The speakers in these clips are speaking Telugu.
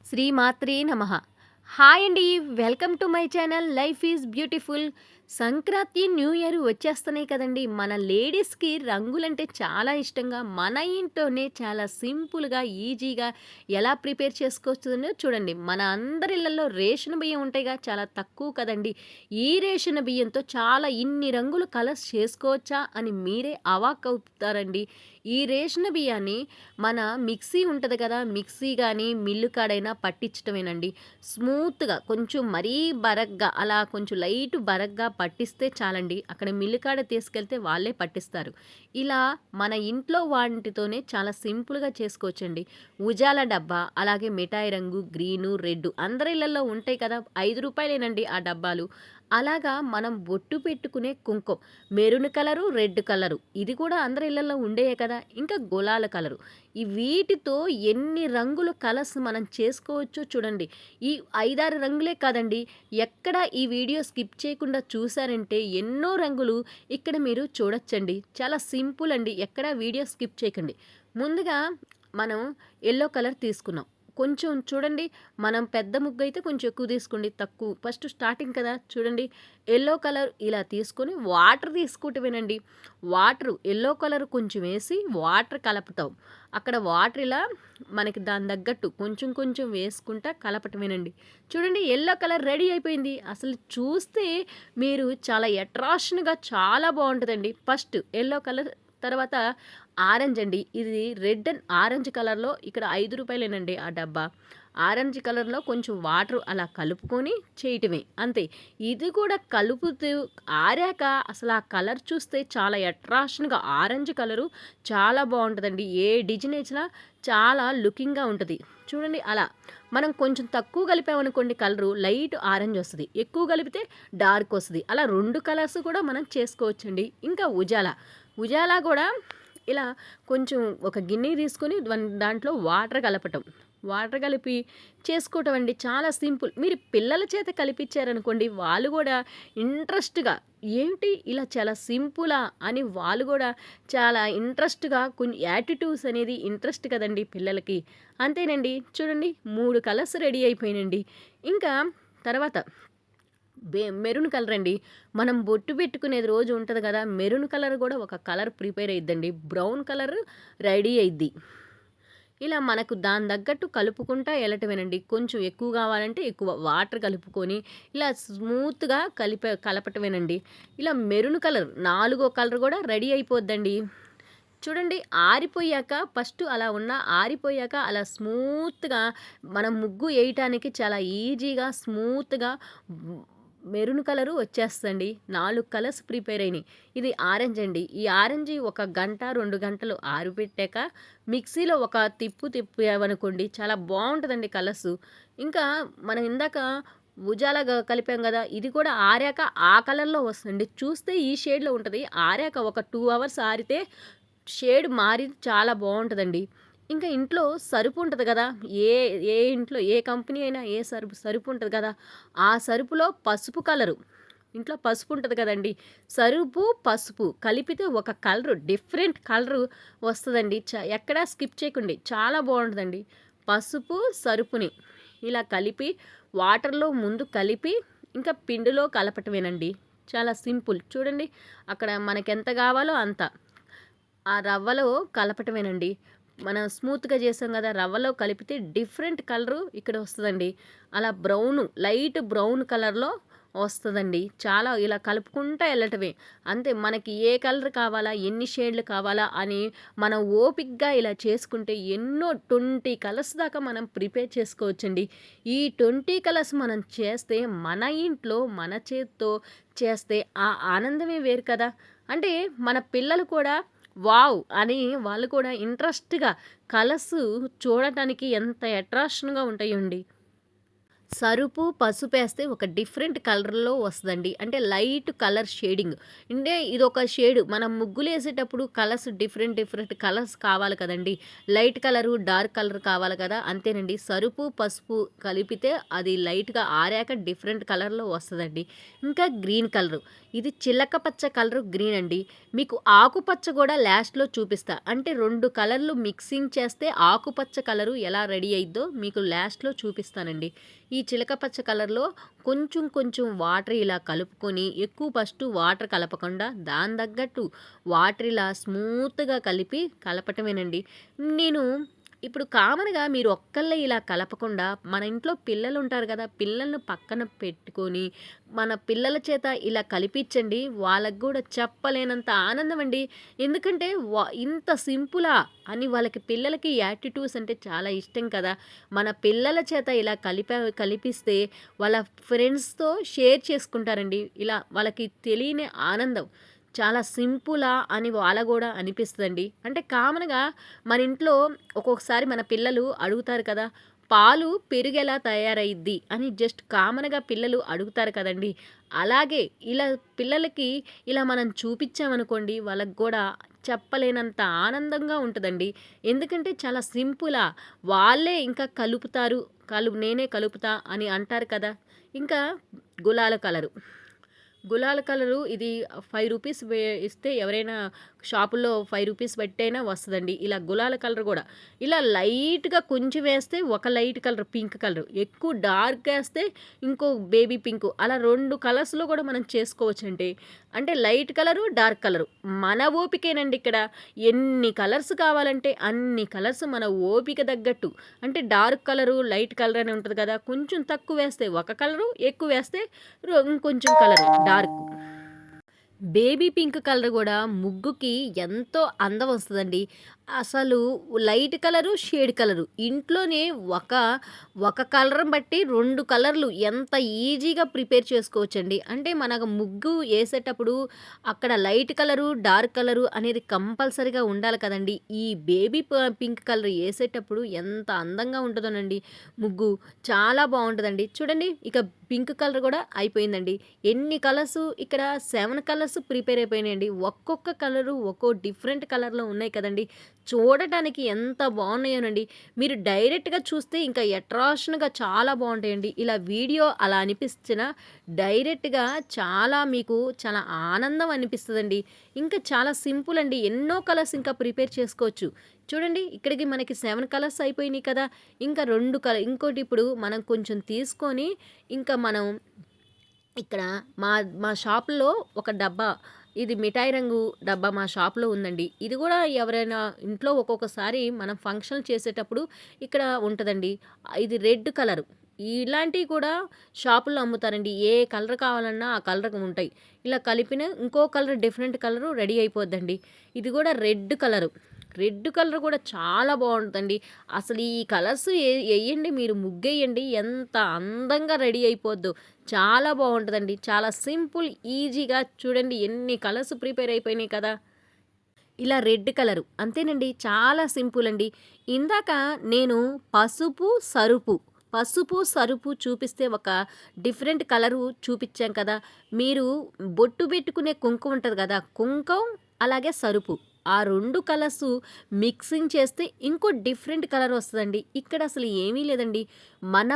శ్రీమాత్రే నమః. హాయ్ అండి. Welcome to my channel life is beautiful. Sankranti, new year వచ్చేస్తున్నాయి కదండీ! మన లేడీస్‌కి రంగులంటే చాలా ఇష్టంగా మన ఇంట్లోనే చాలా సింపుల్‌గా, ఈజీగా ఎలా ప్రిపేర్ చేసుకోవచ్చో చూడండి. మన అందరి ఇళ్లల్లో రేషన్ బియ్యం ఉంటాయిగా, చాలా తక్కువ కదండీ! ఈ రేషన్ బియ్యంతో చాలా ఇన్ని రంగులు కలర్స్ చేసుకోవచ్చా అని మీరే అవాక్కవుతారండి. ఈ రేషన్ బియ్యాన్ని మన మిక్సీ ఉంటది కదా! మిక్సీ గానీ, మిల్లు కాడైనా పట్టించటమేనండి. స్మూత్‌గా కొంచెం మరీ బరగ్గా అలా కొంచెం లైట్ బరగ్గా పట్టిస్తే చాలండి. అక్కడ మిల్లు కాడ తీసుకెళ్తే వాళ్ళే పట్టిస్తారు. ఇలా మన ఇంట్లో వాటితోనే చాలా సింపుల్‌గా చేసుకోవచ్చండి. ఉజాల డబ్బా, అలాగే మిఠాయి రంగు గ్రీను, రెడ్డు అందరి ఇళ్లల్లో ఉంటాయి కదా! రూ. 5 ఆ డబ్బాలు. అలాగా మనం బొట్టు పెట్టుకునే కుంకుమ మెరూన్ కలరు, రెడ్ కలరు ఇది కూడా అందరి ఇళ్లల్లో ఉండేయే కదా! ఇంకా గులాల కలరు. ఈ వీటితో ఎన్ని రంగులు కలర్స్ మనం చేసుకోవచ్చో చూడండి. ఈ 5, 6 రంగులే కాదండి. ఎక్కడ ఈ వీడియో స్కిప్ చేయకుండా చూసారంటే ఎన్నో రంగులు ఇక్కడ మీరు చూడొచ్చండి. చాలా సింపుల్ అండి. ఎక్కడ వీడియో స్కిప్ చేయకండి. ముందుగా మనం యెల్లో కలర్ తీసుకున్నాం. కొంచెం చూడండి, మనం పెద్ద ముగ్గు అయితే కొంచెం ఎక్కువ తీసుకోండి. తక్కువ ఫస్ట్ స్టార్టింగ్ కదా! చూడండి, యెల్లో కలర్ ఇలా తీసుకొని వాటర్ తీసుకుంటమేనండి. వాటరు యెల్లో కలర్ కొంచెం వేసి వాటర్ కలుపుతాం. అక్కడ వాటర్ ఇలా మనకి దాని తగ్గట్టు కొంచెం కొంచెం వేసుకుంటా కలపటమేనండి. చూడండి, యెల్లో కలర్ రెడీ అయిపోయింది. అసలు చూస్తే మీరు చాలా అట్రాక్షన్‌గా చాలా బావుంటదండి. ఫస్ట్ యెల్లో కలర్, తర్వాత ఆరెంజ్ అండి. ఇది రెడ్ అండ్ ఆరెంజ్ కలర్‌లో ఇక్కడ రూ. 5 ఆ డబ్బా. ఆరెంజ్ కలర్‌లో కొంచెం వాటర్ అలా కలుపుకొని చేయటమే అంతే. ఇది కూడా కలుపుతూ ఆరాక అసలు ఆ కలర్ చూస్తే చాలా అట్రాక్షన్‌గా ఆరెంజ్ కలరు చాలా బావుంటదండి. ఏ డిజైన్ ఏసినా చాలా లుకింగ్‌గా ఉంటది. చూడండి అలా. మనం కొంచెం తక్కువ కలిపామనుకోండి కలరు లైట్ ఆరెంజ్ వస్తది. ఎక్కువ కలిపితే డార్క్ వస్తది. అలా 2 కలర్స్ కూడా మనం చేసుకోవచ్చండి. ఇంకా ఉజాలా. ఉజాలా కూడా ఇలా కొంచెం ఒక గిన్నె తీసుకొని దాంట్లో వాటర్ కలపటం. వాటర్ కలిపి చేసుకోవటం అండి. చాలా సింపుల్. మీరు పిల్లల చేత కలిపిచ్చారనుకోండి, వాళ్ళు గూడా ఇంట్రెస్ట్‌గా ఏంటి ఇలా చాలా సింపులా అని వాళ్ళు గూడా చాలా ఇంట్రెస్ట్‌గా కొన్ని యాటిట్యూడ్స్ అనేది ఇంట్రెస్ట్ కదండీ పిల్లలకి. అంతేనండి. చూడండి, 3 కలర్స్ రెడీ అయిపోయినండి. ఇంకా తర్వాత మెరూన్ కలర్ అండి. మనం బొట్టు పెట్టుకునేది రోజు ఉంటది గదా! మెరూన్ కలర్ గూడా ఒక కలర్ ప్రిపేర్ అయిద్దండి. బ్రౌన్ కలర్ రెడీ అయిద్ది. ఇలా మనకు దాని తగ్గట్టు కలుపుకుంటా ఎళ్ళటమేనండి. కొంచెం ఎక్కువ కావాలంటే ఎక్కువ వాటర్ కలుపుకొని ఇలా స్మూత్‌గా కలపటమేనండి. ఇలా మెరూన్ కలర్ నాలుగో కలర్ గూడా రెడీ అయిపోద్దండి. చూడండి, ఆరిపోయాక ఫస్ట్ అలా ఉన్న ఆరిపోయాక అలా స్మూత్‌గా మనం ముగ్గు ఏయటానికి చాలా ఈజీగా స్మూత్‌గా మెరూన్ కలరు వచ్చేస్తదండి. 4 కలర్స్ ప్రిపేర్ అయినాయి. ఇది ఆరెంజ్ అండి. ఈ ఆరెంజ్ ఒక గంట, 2 గంటలు ఆరిపెట్టాక మిక్సీలో ఒక తిప్పామనుకోండి చాలా బావుంటదండి కలర్సు. ఇంకా మనం ఇందాక ఉజాలా కలిపాం గదా! ఇది కూడా ఆరాక ఆ కలర్‌లో వస్తదండి. చూస్తే ఈ షేడ్‌లో ఉంటది. ఆరాక ఒక 2 అవర్స్ ఆరితే షేడ్ మారి చాలా బావుంటదండి. ఇంకా ఇంట్లో సరుపు ఉంటది గదా! ఏ ఏ ఇంట్లో ఏ కంపెనీ అయినా ఏ సరుపు ఉంటది కదా! ఆ సరుపులో పసుపు కలరు, ఇంట్లో పసుపు ఉంటది కదండీ! సరుపు, పసుపు కలిపితే ఒక కలరు డిఫరెంట్ కలరు వస్తదండి. ఎక్కడా స్కిప్ చేయకండి. చాలా బావుంటదండి. పసుపు, సరుపుని ఇలా కలిపి వాటర్‌లో ముందు కలిపి ఇంకా పిండిలో కలపటమేనండి. చాలా సింపుల్. చూడండి, అక్కడ మనకెంత గావాలో అంత. ఆ రవ్వలో కలపటమేనండి. మనం స్మూత్‌గా చేసాం గదా! రవ్వలో కలిపితే డిఫరెంట్ కలరు ఇక్కడ వస్తదండి. అలా లైట్ బ్రౌన్ కలర్‌లో వస్తదండి. చాలా ఇలా కలుపుకుంటా ఎళ్ళటమే. అంతే, మనకి ఏ కలర్ కావాలా, ఎన్ని షేడ్‌లు కావాలా అని మనం ఓపికగా ఇలా చేసుకుంటే ఎన్నో 20 కలర్స్ దాకా మనం ప్రిపేర్ చేసుకోవచ్చండి. ఈ 20 కలర్స్ మనం చేస్తే మన ఇంట్లో మన చేత్తో చేస్తే ఆ ఆనందమే వేరు కదా! అంటే మన పిల్లలు కూడా వావ్! అని వాళ్ళు కూడా ఇంట్రెస్ట్‌గా కలర్స్ చూడటానికి ఎంత అట్రాక్షన్‌గా ఉంటాయండి. సరుపు, పసుపేస్తే ఒక డిఫరెంట్ కలర్‌లో వస్తదండి. అంటే లైట్ కలర్ షేడింగ్. అంటే ఇదొక షేడ్ మనం ముగ్గులేసేటప్పుడు కలర్స్ డిఫరెంట్ కలర్స్ కావాలి కదండీ! లైట్ కలరు, డార్క్ కలర్ కావాలి కదా! అంతేనండి. సరుపు, పసుపు కలిపితే అది లైట్‌గా ఆరాక డిఫరెంట్ కలర్‌లో వస్తదండి. ఇంకా గ్రీన్ కలరు. ఇది చిలక పచ్చ కలరు గ్రీన్ అండి. మీకు ఆకుపచ్చ గూడా లాస్ట్‌లో చూపిస్తా. అంటే 2 కలర్‌లు మిక్సింగ్ చేస్తే ఆకుపచ్చ కలరు ఎలా రెడీ అయిద్దో మీకు లాస్ట్‌లో చూపిస్తానండి. ఈ చిలక పచ్చ కలర్‌లో కొంచెం కొంచెం వాటర్ ఇలా కలుపుకొని ఎక్కువ ఫస్ట్ వాటర్ కలపకుండా దాని తగ్గట్టు వాటర్ ఇలా స్మూత్‌గా కలిపి కలపటమేనండి. నేను ఇప్పుడు కామన్‌గా మీరు ఒక్కళ్ళే ఇలా కలపకుండా మన ఇంట్లో పిల్లలుంటారు గదా! పిల్లల్ని పక్కన పెట్టుకొని మన పిల్లల చేత ఇలా కలిపిచ్చండి. వాళ్ళకి గూడా చెప్పలేనంత ఆనందమండి. ఎందుకంటే ఇంత సింపులా అని వాళ్ళకి పిల్లలకి యాటిట్యూడ్స్ అంటే చాలా ఇష్టం కదా! మన పిల్లల చేత ఇలా కలిపిస్తే వాళ్ళ ఫ్రెండ్స్‌తో షేర్ చేసుకుంటారండి. ఇలా వాళ్ళకి తెలియని ఆనందం. చాలా సింపులా అని వాళ్ళ గూడా అనిపిస్తదండి. అంటే కామన్‌గా మన ఇంట్లో ఒక్కొక్కసారి మన పిల్లలు అడుగుతారు కదా! పాలు పెరుగెలా తయారయిద్ది అని జస్ట్ కామన్‌గా పిల్లలు అడుగుతారు కదండీ! అలాగే ఇలా పిల్లలకి ఇలా మనం చూపిచ్చామనుకోండి వాళ్ళకి గూడా చెప్పలేనంత ఆనందంగా ఉంటదండి. ఎందుకంటే చాలా సింపులా వాళ్ళే ఇంకా కలుపుతారు. నేనే కలుపుతా అని అంటారు కదా! ఇంకా గులాల కలరు. గులాల్ కలరు ఇది రూ. 5 ఇస్తే ఎవరైనా షాపుల్లో రూ. 5 పెట్టైనా వస్తదండి. ఇలా గులాల కలర్ గూడా. ఇలా లైట్‌గా కొంచెం వేస్తే ఒక లైట్ కలర్ పింక్ కలరు. ఎక్కువ డార్క్ ఏస్తే ఇంకో బేబీ పింకు. అలా 2 కలర్స్‌లో గూడా మనం చేసుకోవచ్చండి. అంటే లైట్ కలరు, డార్క్ కలరు. మన ఓపికేనండి ఇక్కడ. ఎన్ని కలర్స్ కావాలంటే అన్ని కలర్స్ మన ఓపిక తగ్గట్టు. అంటే డార్క్ కలరు, లైట్ కలర్ అని ఉంటది కదా! కొంచెం తక్కువేస్తే ఒక కలరు, ఎక్కువేస్తే ఇంకొంచెం colour dark. Baby pink colour గూడా ముగ్గుకి ఎంతో అందం వస్తదండి. అసలు లైట్ కలరు, షేడ్ కలరు. ఇంట్లోనే ఒక, ఒక కలర్‌ని బట్టి 2 కలర్‌లు ఎంత ఈజీగా ప్రిపేర్ చేసుకోవచ్చండి. అంటే మనకు ముగ్గు ఏసేటప్పుడు అక్కడ లైట్ కలరు, డార్క్ కలరు అనేది కంపల్సరీగా ఉండాలి కదండీ! ఈ బేబీ పింక్ కలర్ ఏసేటప్పుడు ఎంత అందంగా ఉంటదోనండి ముగ్గు. చాలా బావుంటదండి. చూడండి ఇక పింక్ కలర్ గూడా అయిపోయిందండి. ఎన్ని కలర్సు ఇక్కడ 7 కలర్స్ ప్రిపేర్ అయిపోయినాయండి. ఒక్కొక్క కలరు ఒక్కో డిఫరెంట్ కలర్‌లో ఉన్నాయి కదండీ! చూడటానికి ఎంత బావున్నాయోనండి. మీరు డైరెక్ట్‌గా చూస్తే ఇంకా అట్రాక్షన్‌గా చాలా బావుంటాయండి. ఇలా వీడియో అలా అనిపించినా డైరెక్ట్‌గా చాలా మీకు చాలా ఆనందం అనిపిస్తదండి. ఇంకా చాలా సింపుల్ అండి. ఎన్నో కలర్స్ ఇంకా ప్రిపేర్ చేసుకోవచ్చు. చూడండి ఇక్కడికి మనకి 7 కలర్స్ అయిపోయినాయి కదా! ఇంకా 2 ఇంకోటి ఇప్పుడు మనం కొంచెం తీసుకొని ఇంకా మనం ఇక్కడ మా మా షాపులో ఒక డబ్బా ఇది మిఠాయి రంగు డబ్బా మా షాప్‌లో ఉందండి. ఇది గూడా ఎవరైనా ఇంట్లో ఒక్కొక్కసారి మనం ఫంక్షన్ చేసేటప్పుడు ఇక్కడ ఉంటదండి. ఇది రెడ్ కలరు. ఇలాంటివి కూడా షాపుల్లో అమ్ముతారండి. ఏ కలర్ కావాలన్నా ఆ కలర్ ఉంటాయి. ఇలా కలిపిన ఇంకో కలర్ డిఫరెంట్ కలరు రెడీ అయిపోద్దండి. ఇది గూడా రెడ్ కలరు. రెడ్ కలర్ కూడా చాలా బావుంటదండి. అసలు ఈ కలర్స్ ఎయ్యండి మీరు ముగ్గెయ్యండి ఎంత అందంగా రెడీ అయిపోద్దో. చాలా బావుంటదండి. చాలా సింపుల్, ఈజీగా చూడండి ఎన్ని కలర్స్ ప్రిపేర్ అయిపోయినాయి కదా! ఇలా రెడ్ కలరు. అంతేనండి. చాలా సింపుల్ అండి. ఇందాక నేను పసుపు, సరుపు, పసుపు, సరుపు చూపిస్తే ఒక డిఫరెంట్ కలరు చూపిచ్చాం కదా! మీరు బొట్టు పెట్టుకునే కుంకుమ ఉంటది కదా! కుంకం అలాగే సరుపు. ఆ 2 కలర్సు మిక్సింగ్ చేస్తే ఇంకో డిఫరెంట్ కలర్ వస్తదండి. ఇక్కడ అసలు ఏమీ లేదండి. మన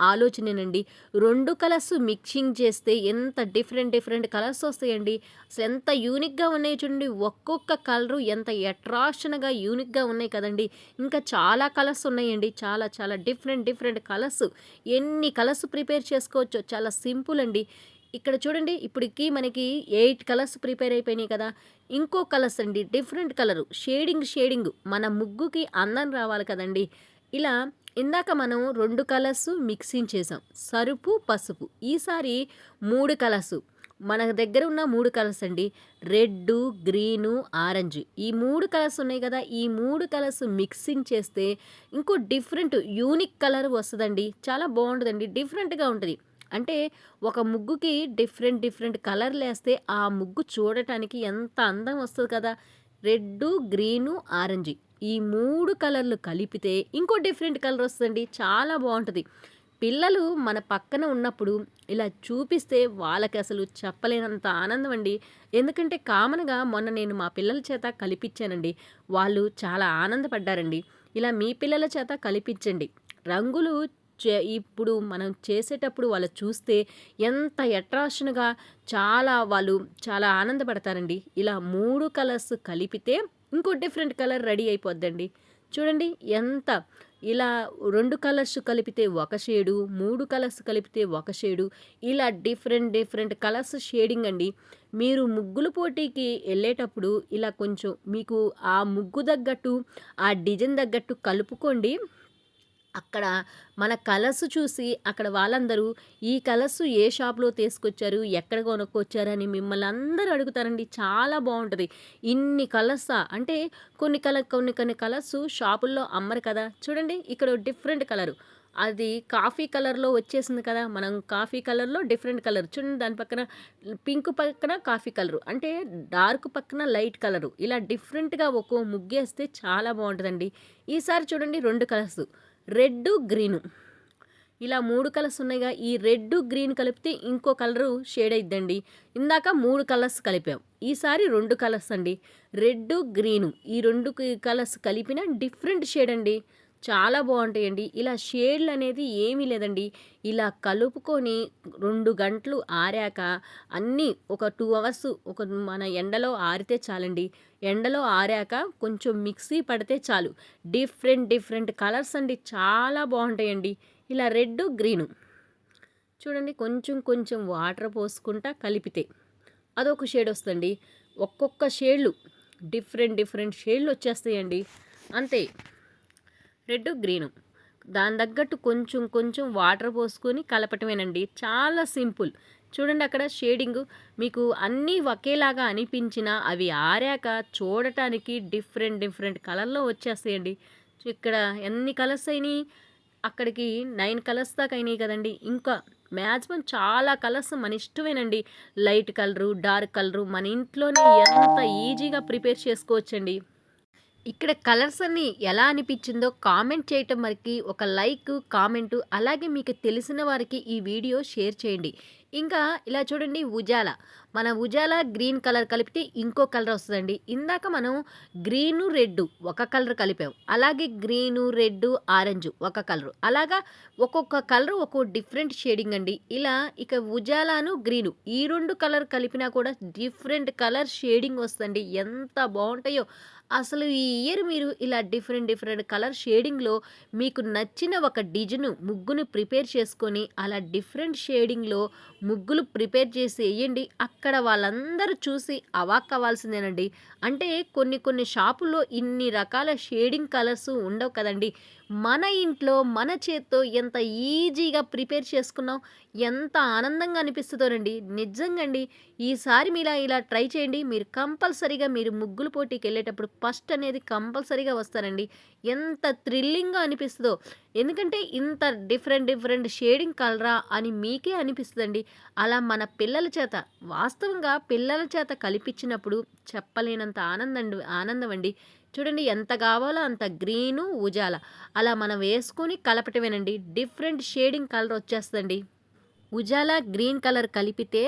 ఆలోచనేనండి. 2 కలర్స్ మిక్సింగ్ చేస్తే ఎంత డిఫరెంట్ కలర్స్ వస్తాయండి. అసలెంత యూనిక్‌గా ఉన్నాయో చూడండి. ఒక్కొక్క కలరు ఎంత అట్రాక్షన్‌గా, యూనిక్‌గా ఉన్నాయి కదండీ! ఇంకా చాలా కలర్స్ ఉన్నాయండి. చాలా డిఫరెంట్ కలర్స్. ఎన్ని కలర్స్ ప్రిపేర్ చేసుకోవచ్చో చాలా సింపుల్ అండి. ఇక్కడ చూడండి ఇప్పటికి మనకి 8 కలర్స్ ప్రిపేర్ అయిపోయినాయి కదా! ఇంకో కలర్స్ అండి డిఫరెంట్ కలరు. షేడింగ్ మన ముగ్గుకి అందం రావాలి కదండీ! ఇలా ఇందాక మనం 2 కలర్స్ మిక్సింగ్ చేసాం. సరుపు, పసుపు. ఈసారి 3 కలర్సు. మన దగ్గర ఉన్న 3 కలర్స్ అండి. Red, green, orange. ఈ 3 కలర్స్ ఉన్నాయి గదా! ఈ 3 కలర్స్ మిక్సింగ్ చేస్తే ఇంకో డిఫరెంట్ యూనిక్ కలర్ వస్తదండి. చాలా బావుంటదండి. డిఫరెంట్‌గా ఉంటది. అంటే ఒక ముగ్గుకి డిఫరెంట్ కలర్‌లేస్తే ఆ ముగ్గు చూడటానికి ఎంత అందం వస్తది కదా! Red, green, orange. ఈ 3 కలర్లు కలిపితే ఇంకో డిఫరెంట్ కలర్ వస్తదండి. చాలా బావుంటది. పిల్లలు మన పక్కన ఉన్నప్పుడు ఇలా చూపిస్తే వాళ్ళకసలు చెప్పలేనంత ఆనందం అండి. ఎందుకంటే కామన్‌గా మొన్న నేను మా పిల్లల చేత కలిపిచ్చానండి. వాళ్ళు చాలా ఆనందపడ్డారండి. ఇలా మీ పిల్లల చేత కలిపిచ్చండి. రంగులు ఇప్పుడు మనం చేసేటప్పుడు వాళ్ళు చూస్తే ఎంత అట్రాక్షన్‌గా వాళ్ళు చాలా ఆనందపడతారండి. ఇలా 3 కలర్స్ కలిపితే ఇంకో డిఫరెంట్ కలర్ రెడీ అయిపోద్దండి. చూడండి ఎంత ఇలా 2 కలర్స్ కలిపితే ఒక షేడు, 3 కలర్స్ కలిపితే ఒక షేడు, ఇలా డిఫరెంట్ కలర్స్ షేడింగ్ అండి. మీరు ముగ్గుల పోటీకి ఎళ్ళేటప్పుడు ఇలా కొంచెం మీకు ఆ ముగ్గు తగ్గట్టు, ఆ డిజైన్ తగ్గట్టు కలుపుకోండి. అక్కడ మన కలర్స్ చూసి అక్కడ వాళ్ళందరూ ఈ కలర్స్ ఏ షాప్‌లో తీసుకొచ్చారు? ఎక్కడ కొనుక్కొచ్చారని మిమ్మల్ని అందరూ అడుగుతారండి. చాలా బావుంటది. ఇన్ని కలర్సా? అంటే కొన్ని కలర్స్ షాపుల్లో అమ్మరు కదా! చూడండి ఇక్కడ డిఫరెంట్ కలరు. అది కాఫీ కలర్‌లో వచ్చేసింది కదా! మనం కాఫీ కలర్‌లో డిఫరెంట్ కలర్. చూడండి దాని పక్కన పింక్ పక్కన కాఫీ కలరు. అంటే డార్క్ పక్కన లైట్ కలరు. ఇలా డిఫరెంట్‌గా ఒక్కో ముగ్గేస్తే చాలా బావుంటదండి. ఈసారి చూడండి 2 కలర్సు. Red, green. ఇలా 3 కలర్స్ ఉన్నాయిగా. ఈ రెడ్డు, గ్రీన్ కలిపితే ఇంకో కలరు షేడ్ అయిద్దండి. ఇందాక 3 కలర్స్ కలిపాం. ఈసారి 2 కలర్స్ అండి. Red, green. ఈ 2 కలర్స్ కలిపిన డిఫరెంట్ షేడ్ అండి. చాలా బావుంటాయండి. ఇలా షేడ్‌లనేది ఏమీ లేదండి. ఇలా కలుపుకొని 2 గంటలు ఆరాక అన్నీ ఒక 2 అవర్స్ మన ఎండలో ఆరితే చాలండి. ఎండలో ఆరాక కొంచెం మిక్సీ పడితే చాలు. డిఫరెంట్ కలర్స్ అండి. చాలా బావుంటాయండి. ఇలా రెడ్డు, గ్రీను. చూడండి కొంచెం వాటర్ పోసుకుంటా కలిపితే అదొక షేడ్ వస్తదండి. ఒక్కొక్క షేడ్‌లు డిఫరెంట్ షేడ్‌లు వచ్చేస్తాయండి. అంతే. Red, green. దాని తగ్గట్టు కొంచెం వాటర్ పోసుకొని కలపటమేనండి. చాలా సింపుల్. చూడండి అక్కడ షేడింగు మీకు అన్నీ ఒకేలాగా అనిపించినా అవి ఆరాక చూడటానికి డిఫరెంట్ కలర్‌లో వచ్చేస్తాయండి. ఇక్కడ ఎన్ని కలర్స్ అయినాయి? అక్కడికి 9 కలర్స్ దాకా అయినాయి కదండీ! ఇంకా మాక్సిమం చాలా కలర్స్ మన ఇష్టమేనండి. లైట్ కలరు, డార్క్ కలరు మన ఇంట్లోనే ఎంత ఈజీగా ప్రిపేర్ చేసుకోవచ్చండి. ఇక్కడ కలర్స్ అన్నీ ఎలా అనిపించిందో కామెంట్ చేయటం మరికి ఒక లైక్, కామెంటు అలాగే మీకు తెలిసిన వారికి ఈ వీడియో షేర్ చేయండి. ఇంకా ఇలా చూడండి ఉజాల. మన ఉజాల గ్రీన్ కలర్ కలిపితే ఇంకో కలర్ వస్తదండి. ఇందాక మనం గ్రీను, రెడ్డు ఒక కలర్ కలిపాం. అలాగే గ్రీను, రెడ్డు, ఆరెంజు ఒక కలరు. అలాగా ఒక్కొక్క కలరు ఒక్కో డిఫరెంట్ షేడింగ్ అండి. ఇలా ఇక ఉజాలాను, గ్రీను ఈ 2 కలర్ కలిపినా కూడా డిఫరెంట్ కలర్ షేడింగ్ వస్తదండి. ఎంత బావుంటాయో! అసలు ఈ ఇయర్ మీరు ఇలా డిఫరెంట్ కలర్ షేడింగ్‌లో మీకు నచ్చిన ఒక ముగ్గుని ప్రిపేర్ చేసుకొని అలా డిఫరెంట్ షేడింగ్‌లో ముగ్గులు ప్రిపేర్ చేసి ఎయ్యండి. అక్కడ వాళ్ళందరూ చూసి అవాక్కవ్వాల్సిందేనండి. అంటే కొన్ని షాపుల్లో ఇన్ని రకాల షేడింగ్ కలర్స్ ఉండవు కదండీ! మన ఇంట్లో మన చేత్తో ఎంత ఈజీగా ప్రిపేర్ చేసుకున్నాం. ఎంత ఆనందంగా అనిపిస్తదోనండి. నిజంగా అండి. ఈసారి ఇలా ట్రై చేయండి. మీరు కంపల్సరీగా మీరు ముగ్గుల పోటీకెళ్ళేటప్పుడు ఫస్ట్ అనేది కంపల్సరీగా వస్తారండి. ఎంత థ్రిల్లింగ్‌గా అనిపిస్తదో. ఎందుకంటే ఇంత డిఫరెంట్ షేడింగ్ కలరా అని మీకే అనిపిస్తదండి. అలా మన పిల్లల చేత వాస్తవంగా పిల్లల చేత కలిపించినప్పుడు చెప్పలేనంత ఆనందమండి. చూడండి ఎంత కావాలో అంత గ్రీను, ఉజాల అలా మనం వేసుకొని కలపటమేనండి. డిఫరెంట్ షేడింగ్ కలర్ వచ్చేస్తదండి. ఉజాలా గ్రీన్ కలర్ కలిపితే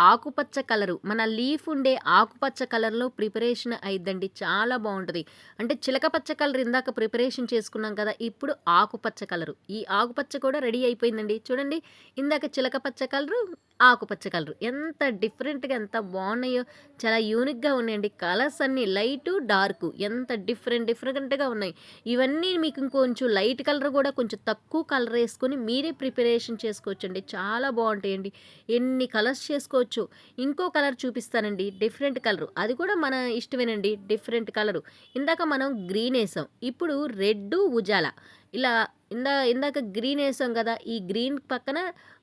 ఆకుపచ్చ కలరు మన లీఫ్ ఉండే ఆకుపచ్చ కలర్‌లో ప్రిపరేషన్ అయిద్దండి. చాలా బావుంటది. అంటే చిలక పచ్చ కలర్ ఇందాక ప్రిపరేషన్ చేసుకున్నాం కదా! ఇప్పుడు ఆకుపచ్చ కలరు. ఈ ఆకుపచ్చ కూడా రెడీ అయిపోయిందండి. చూడండి ఇందాక చిలక పచ్చ కలరు, ఆకుపచ్చ కలరు. ఎంత డిఫరెంట్‌గా ఎంత బావున్నాయో! చాలా యూనిక్‌గా ఉన్నాయండి. కలర్స్ అన్నీ లైటు, డార్కు ఎంత డిఫరెంట్‌గా ఉన్నాయి. ఇవన్నీ మీకు ఇంకొంచెం లైట్ కలర్ కూడా కొంచెం తక్కువ కలర్ ఏసుకొని మీరే ప్రిపరేషన్ చేసుకోవచ్చండి. చాలా బావుంటాయండి. ఎన్ని కలర్స్ చేసుకోవచ్చు. ఇంకో కలర్ చూపిస్తానండి. Different colour. అది కూడా మన ఇష్టమేనండి. Different colour. ఇందాక మనం గ్రీన్ ఏసాం. ఇప్పుడు రెడ్డు, ఉజాల. ఇలా ఇందాక గ్రీన్ ఏసాం గదా! ఈ గ్రీన్ పక్కన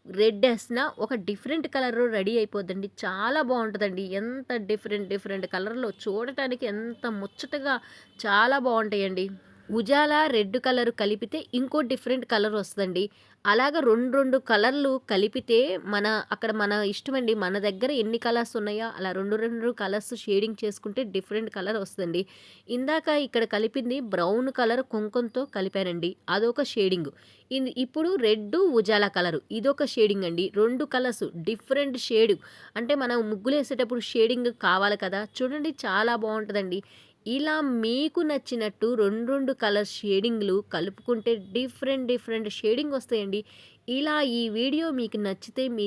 రెడ్ ఏసినా ఒక డిఫరెంట్ కలర్ రెడీ అయిపోద్దండి. చాలా బావుంటదండి. ఎంత డిఫరెంట్ కలర్‌లో చూడటానికి ఎంత ముచ్చటగా చాలా బావుంటాయండి. ఉజాలా రెడ్ కలర్ కలిపితే ఇంకో డిఫరెంట్ కలర్ వస్తదండి. అలాగా 2 కలర్లు కలిపితే అక్కడ మన ఇష్టమండి. మన దగ్గర ఎన్ని కలర్స్ ఉన్నాయో అలా 2 కలర్స్ షేడింగ్ చేసుకుంటే డిఫరెంట్ కలర్ వస్తదండి. ఇందాక ఇక్కడ కలిపింది బ్రౌన్ కలర్ కుంకంతో కలిపానండి. అదొక షేడింగు. ఇప్పుడు రెడ్డు, ఉజాలా కలరు ఇదొక షేడింగ్ అండి. 2 కలర్స్ డిఫరెంట్ షేడు. అంటే మనం ముగ్గులేసేటప్పుడు షేడింగ్ కావాలి కదా! చూడండి చాలా బావుంటదండి. ఇలా మీకు నచ్చినట్టు 2 కలర్ షేడింగ్‌లు కలుపుకుంటే డిఫరెంట్ షేడింగ్ వస్తాయండి. ఇలా ఈ వీడియో మీకు నచ్చితే మీ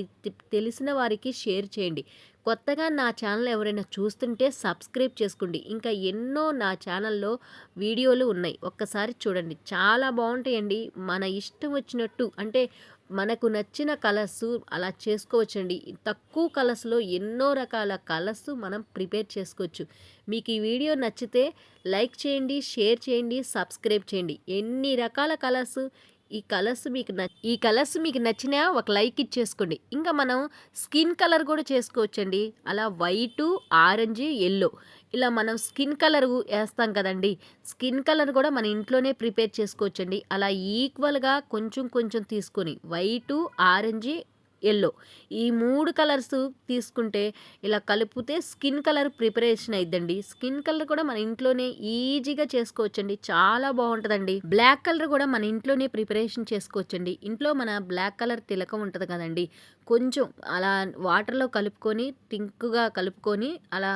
తెలిసిన వారికి షేర్ చేయండి. కొత్తగా నా ఛానల్ ఎవరైనా చూస్తుంటే సబ్స్క్రైబ్ చేసుకోండి. ఇంకా ఎన్నో నా ఛానల్‌లో వీడియోలు ఉన్నాయి. ఒక్కసారి చూడండి. చాలా బావుంటాయండి. మన ఇష్టం వచ్చినట్టు అంటే మనకు నచ్చిన కలర్సు అలా చేసుకోవచ్చండి. తక్కువ కలర్స్‌లో ఎన్నో రకాల కలర్స్ మనం ప్రిపేర్ చేసుకోవచ్చు. మీకు ఈ వీడియో నచ్చితే లైక్ చేయండి, షేర్ చేయండి, సబ్స్క్రైబ్ చేయండి. ఎన్ని రకాల కలర్స్ ఈ కలర్స్ మీకు నచ్చినా ఒక లైక్ ఇచ్చేసుకోండి. ఇంకా మనం స్కిన్ కలర్ కూడా చేసుకోవచ్చండి. అలా వైటు, ఆరెంజ్, యెల్లో ఇలా మనం స్కిన్ కలర్ ఏస్తాం కదండీ! స్కిన్ కలర్ కూడా మన ఇంట్లోనే ప్రిపేర్ చేసుకోవచ్చండి. అలా ఈక్వల్‌గా కొంచెం తీసుకొని వైటు, ఆరెంజ్, యెల్లో ఈ 3 కలర్స్ తీసుకుంటే ఇలా కలిపితే స్కిన్ కలర్ ప్రిపరేషన్ అయిద్దండి. స్కిన్ కలర్ కూడా మన ఇంట్లోనే ఈజీగా చేసుకోవచ్చండి. చాలా బావుంటదండి. బ్లాక్ కలర్ కూడా మన ఇంట్లోనే ప్రిపరేషన్ చేసుకోవచ్చండి. ఇంట్లో మన బ్లాక్ కలర్ తిలకం ఉంటది కదండీ! కొంచెం అలా వాటర్‌లో కలుపుకొని థిక్‌గా కలుపుకొని అలా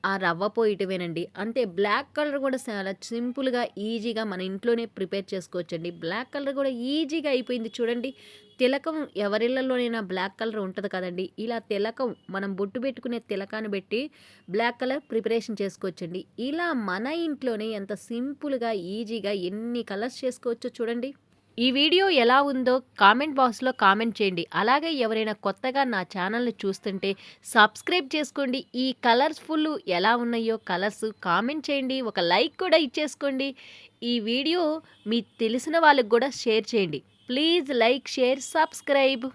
ఆ రవ్వ పోయటమేనండి. అంతే బ్లాక్ కలర్ కూడా చాలా సింపుల్‌గా, ఈజీగా మన ఇంట్లోనే ప్రిపేర్ చేసుకోవచ్చండి. బ్లాక్ కలర్ కూడా ఈజీగా అయిపోయింది చూడండి. తిలకం ఎవరిళ్ళలోనైనా బ్లాక్ కలర్ ఉంటది కదండీ! ఇలా తిలకం మనం బొట్టు పెట్టుకునే తిలకాన్ని పెట్టి బ్లాక్ కలర్ ప్రిపరేషన్ చేసుకోవచ్చండి. ఇలా మన ఇంట్లోనే ఎంత సింపుల్‌గా, ఈజీగా ఎన్ని కలర్స్ చేసుకోవచ్చో చూడండి. ఈ వీడియో ఎలా ఉందో కామెంట్ బాక్స్‌లో కామెంట్ చేయండి. అలాగే ఎవరైనా కొత్తగా నా ఛానల్‌ని చూస్తుంటే సబ్స్క్రైబ్ చేసుకోండి. ఈ కలర్స్‌ఫుల్ ఎలా ఉన్నాయో కలర్స్ కామెంట్ చేయండి. ఒక లైక్ కూడా ఇచ్చేసుకోండి. ఈ వీడియో మీకు తెలిసిన వాళ్ళకి కూడా షేర్ చేయండి. Please like, share, subscribe.